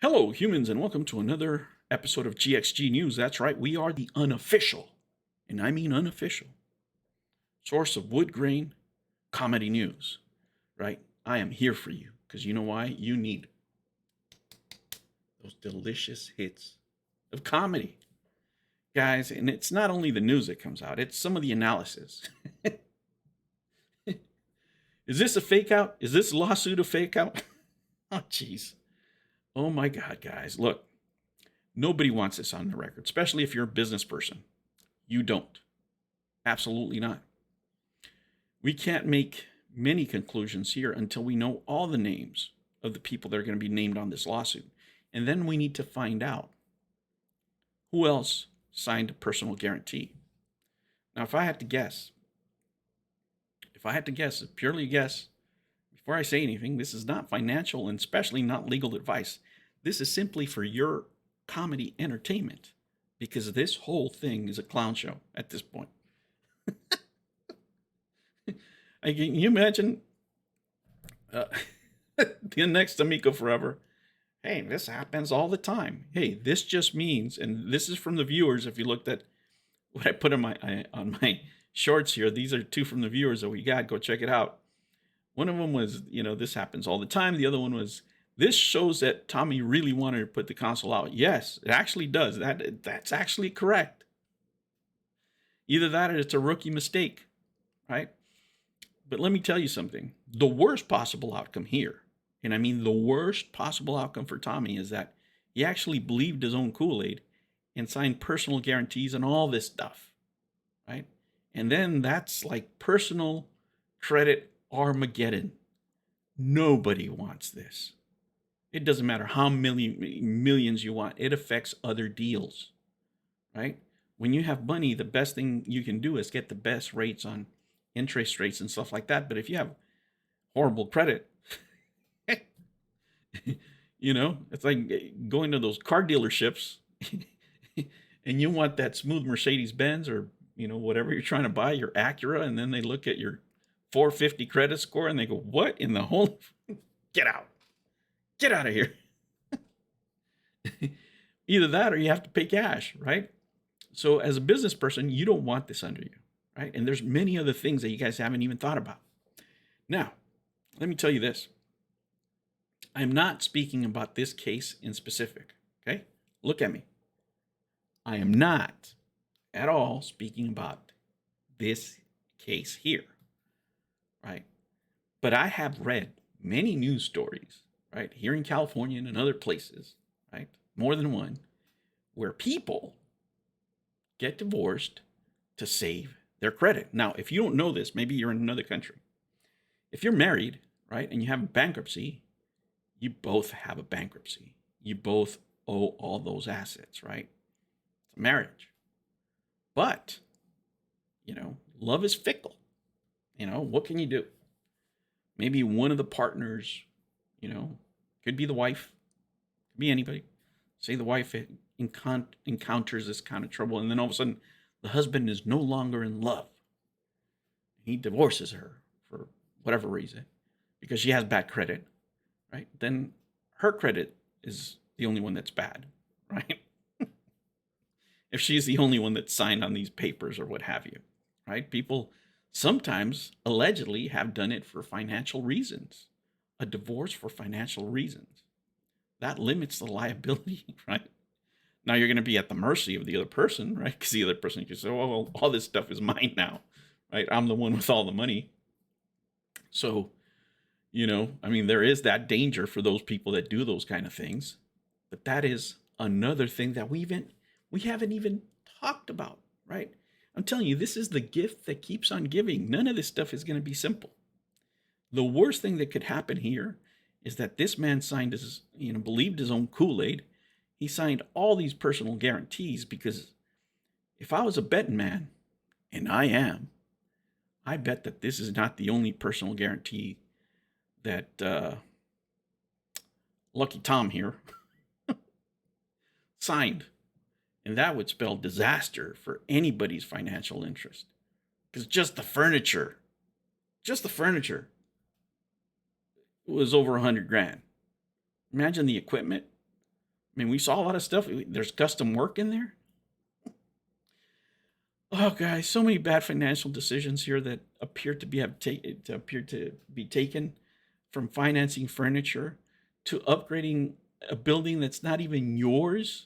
Hello, humans, and welcome to another episode of GXG News. That's right, we are the unofficial, and I mean unofficial, source of wood grain comedy news, right? I am here for you because you know why? You need those delicious hits of comedy, guys. And it's not only the news that comes out, it's some of the analysis. Is this a fake out? Is this lawsuit a fake out? Oh, jeez. Oh my God, guys. Look, nobody wants this on the record, especially if you're a business person. You don't. Absolutely not. We can't make many conclusions here until we know all the names of the people that are going to be named on this lawsuit. And then we need to find out who else signed a personal guarantee. Now, if I had to guess, purely a guess, before I say anything, this is not financial and especially not legal advice. This is simply for your comedy entertainment because this whole thing is a clown show at this point. Can you imagine the next Amico Forever? Hey, this happens all the time. Hey, this just means, and this is from the viewers. If you looked at what I put on my shorts here, these are two from the viewers that we got. Go check it out. One of them was, this happens all the time. The other one was, this shows that Tommy really wanted to put the console out. Yes, it actually does. That's actually correct. Either that or it's a rookie mistake, right? But let me tell you something. The worst possible outcome here, and I mean the worst possible outcome for Tommy, is that he actually believed his own Kool-Aid and signed personal guarantees and all this stuff, right? And then that's like personal credit Armageddon. Nobody wants this. It doesn't matter how many millions you want. It affects other deals, right? When you have money, the best thing you can do is get the best rates on interest rates and stuff like that. But if you have horrible credit, it's like going to those car dealerships and you want that smooth Mercedes Benz or, whatever you're trying to buy, your Acura, and then they look at your 450 credit score and they go, what in the whole, get out of here. Either that or you have to pay cash, right? So as a business person, you don't want this under you, right? And there's many other things that you guys haven't even thought about. Now, let me tell you this. I'm not speaking about this case in specific, okay? Look at me. I am not at all speaking about this case here, right? But I have read many news stories, right, here in California and in other places, right, more than one, where people get divorced to save their credit. Now, if you don't know this, maybe you're in another country. If you're married, right, and you have a bankruptcy, you both have a bankruptcy. You both owe all those assets, right? It's a marriage. But, love is fickle. What can you do? Maybe one of the partners, could be the wife, could be anybody. Say the wife encounters this kind of trouble, and then all of a sudden the husband is no longer in love. He divorces her for whatever reason because she has bad credit, right? Then her credit is the only one that's bad, right? If she's the only one that's signed on these papers or what have you, right? People sometimes allegedly have done it for financial reasons. A divorce for financial reasons. That limits the liability, right? Now you're going to be at the mercy of the other person, right? Because the other person can say, oh, well, all this stuff is mine now, right? I'm the one with all the money. So, there is that danger for those people that do those kind of things. But that is another thing that we haven't even talked about, right? I'm telling you, this is the gift that keeps on giving. None of this stuff is going to be simple. The worst thing that could happen here is that this man signed believed his own Kool-Aid. He signed all these personal guarantees because if I was a betting man, and I am, I bet that this is not the only personal guarantee that Lucky Tom here signed. And that would spell disaster for anybody's financial interest. Because just the furniture was over $100,000. Imagine the equipment. mean, we saw a lot of stuff. There's custom work in there. Oh, guys, so many bad financial decisions here that appear to be taken, from financing furniture to upgrading a building that's not even yours.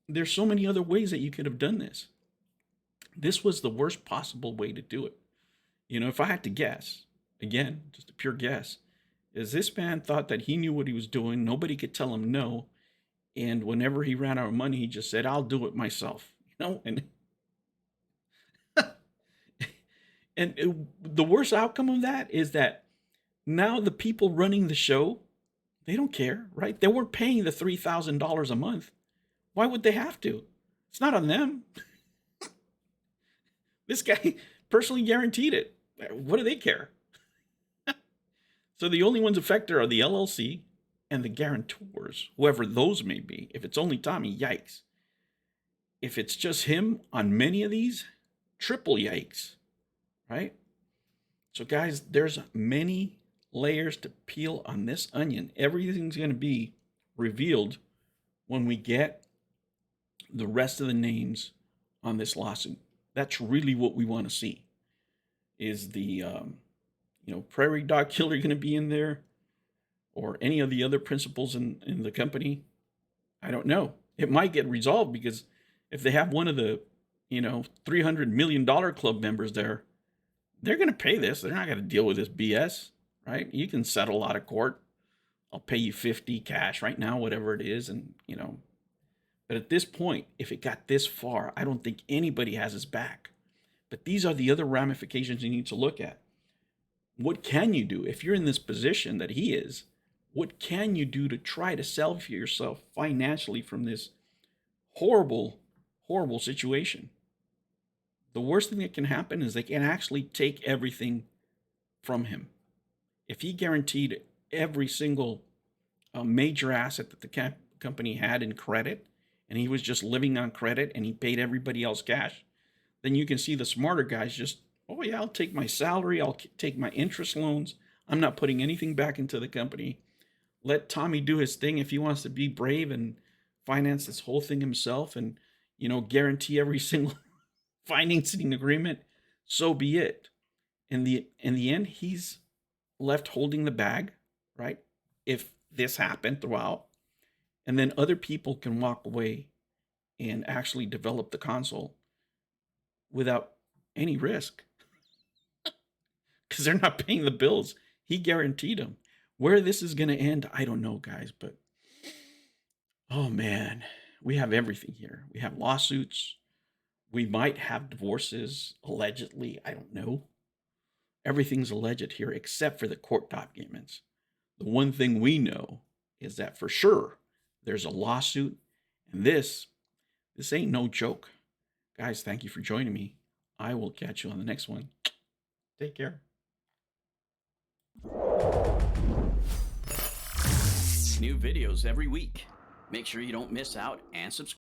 There's so many other ways that you could have done this. This was the worst possible way to do it. You know, if I had to guess, again, just a pure guess, is this man thought that he knew what he was doing. Nobody could tell him no. And whenever he ran out of money, he just said, I'll do it myself. You know, the worst outcome of that is that now the people running the show, they don't care, right? They weren't paying the $3,000 a month. Why would they have to? It's not on them. This guy personally guaranteed it. What do they care? So the only ones affected are the LLC and the guarantors, whoever those may be. If it's only Tommy, yikes. If it's just him on many of these, triple yikes, right? So guys, there's many layers to peel on this onion. Everything's going to be revealed when we get the rest of the names on this lawsuit. That's really what we want to see. Is the prairie dog killer going to be in there, or any of the other principals in the company? I don't know. It might get resolved, because if they have one of the $300 million club members there, they're going to pay this. They're not going to deal with this BS, right? You can settle out of court. I'll pay you 50 cash right now, whatever it is, and But at this point, if it got this far, I don't think anybody has his back. But these are the other ramifications you need to look at. What can you do if you're in this position that he is? What can you do to try to salvage yourself financially from this horrible, horrible situation? The worst thing that can happen is they can actually take everything from him. If he guaranteed every single major asset that the company had in credit, and he was just living on credit, and he paid everybody else cash, then you can see the smarter guys just, oh yeah, I'll take my salary, I'll take my interest loans, I'm not putting anything back into the company. Let Tommy do his thing if he wants to be brave and finance this whole thing himself, and guarantee every single financing agreement, so be it. In the end, he's left holding the bag, right? If this happened throughout, and then other people can walk away and actually develop the console without any risk, because they're not paying the bills. He guaranteed them. Where this is going to end, I don't know, guys, but oh man, we have everything here. We have lawsuits. We might have divorces, allegedly. I don't know. Everything's alleged here except for the court documents. The one thing we know is that for sure there's a lawsuit, and this ain't no joke. Guys, thank you for joining me. I will catch you on the next one. Take care. New videos every week. Make sure you don't miss out and subscribe.